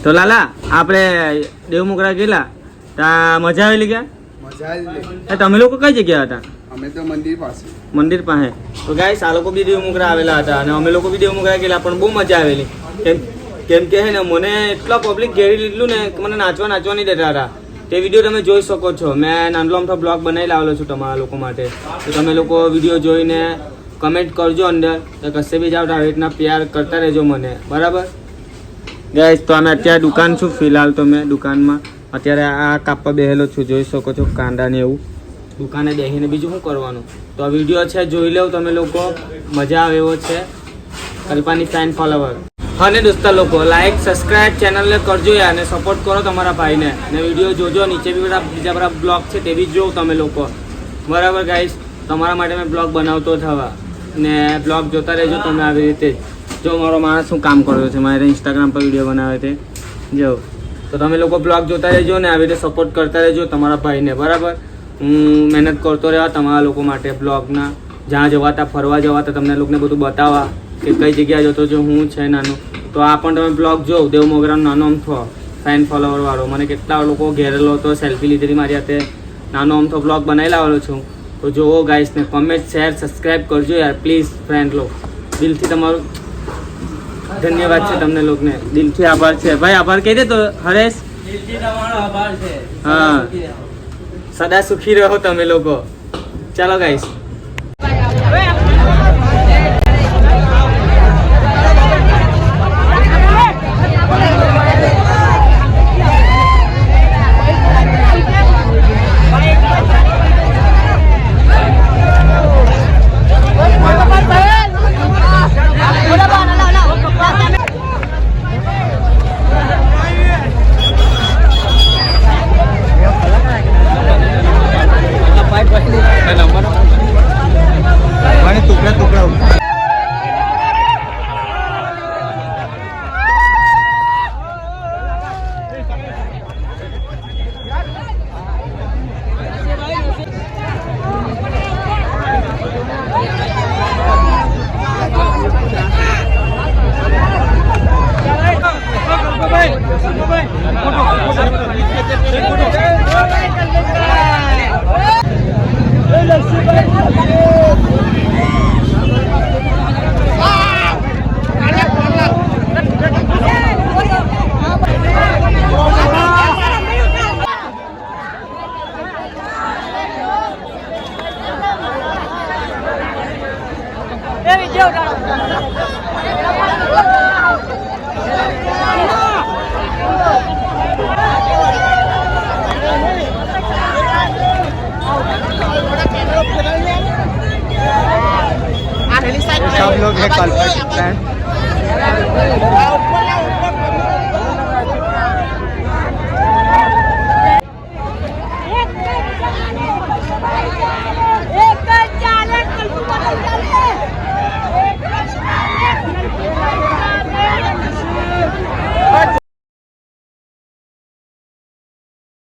તો લાલા આપણે દેવમોગરા ગયેલા ત્યાં મજા આવેલી ગયા? મજા આવી. તમે લોકો કઈ જગ્યા હતા? અમે તો મંદિર પાસે. મંદિર પાસે. તો ગાઈસ આ લોકો બી દેવમોગરા આવેલા હતા અને અમે લોકો બી દેવમોગરા ગયેલા, પણ બહુ મજા આવેલી. કેમ કે હે ને મને એટલા પબ્લિક ઘેરી લીધું ને કે મને નાચવા નહીં દેતા હતા. તે વિડીયો તમે જોઈ શકો છો. મેં નાનલો અમથો બ્લોગ બનાવી લાવેલો છું તમારા લોકો માટે. તો તમે લોકો વિડીયો જોઈને કમેન્ટ કરજો અંદર. તો કશે બી જાઓ તો આવી રીતના પ્યાર કરતા રહેજો મને, બરાબર ગાઈસ? તો અમે અત્યારે દુકાન છું, ફિલહાલ તો મેં દુકાનમાં અત્યારે આ કાપવા બેહેલો છું, જોઈ શકો છો કાંદા ને એવું. દુકાને બેસીને બીજું શું કરવાનું? તો આ વિડીયો છે જોઈ લેવું તમે લોકો, મજા આવે એવો છે. કલ્પાની ફેન ફોલોવર અને દોસ્તા લોકો લાઈક સબસ્ક્રાઇબ ચેનલને કરજો યાર, ને સપોર્ટ કરો તમારા ભાઈને. ને વિડીયો જોજો, નીચે બી બીજા બધા બ્લોગ છે તે બી જોવો તમે લોકો, બરાબર ગાઈસ? તમારા માટે મેં બ્લોગ બનાવતો થવા ને બ્લોગ જોતા રહેજો તમે આવી રીતે. જો મારો માણસ શું કામ કર્યો છે, મારે ઇન્સ્ટાગ્રામ પર વિડીયો બનાવે છે જો. તો તમે લોકો બ્લોગ જોતા રહેજો ને આવી રીતે સપોર્ટ કરતા રહેજો તમારા ભાઈને, બરાબર? હું મહેનત કરતો રહેવા તમારા લોકો માટે બ્લોગના. જ્યાં જવાતા ફરવા જવાતા તમને લોકોને બધું બતાવવા કે કઈ જગ્યાએ જતો જો હું છે નાનું. તો આ પણ તમે બ્લોગ જો દેવમોગરાનો નાનો અમથો ફેન ફોલોવર વાળો. મને કેટલા લોકો ઘેરેલો હતો, સેલ્ફી લીધેલી મારી હાથે. નાનો અમથો બ્લોગ બનાવી લાવેલો છું. તો જોવો ગાઈસ ને કમેન્ટ શેર સબસ્ક્રાઈબ કરજો યાર પ્લીઝ ફ્રેન્ડ લોકો. દિલથી તમારું ધન્યવાદ છે તમને લોકોને, દિલથી આભાર છે ભાઈ. આભાર કહી દે તો હરેશ. દિલથી તમારો આભાર છે. હા, સદા સુખી રહો તમે લોકો. ચાલો ગાઈસ. सब लोग है कल्पना।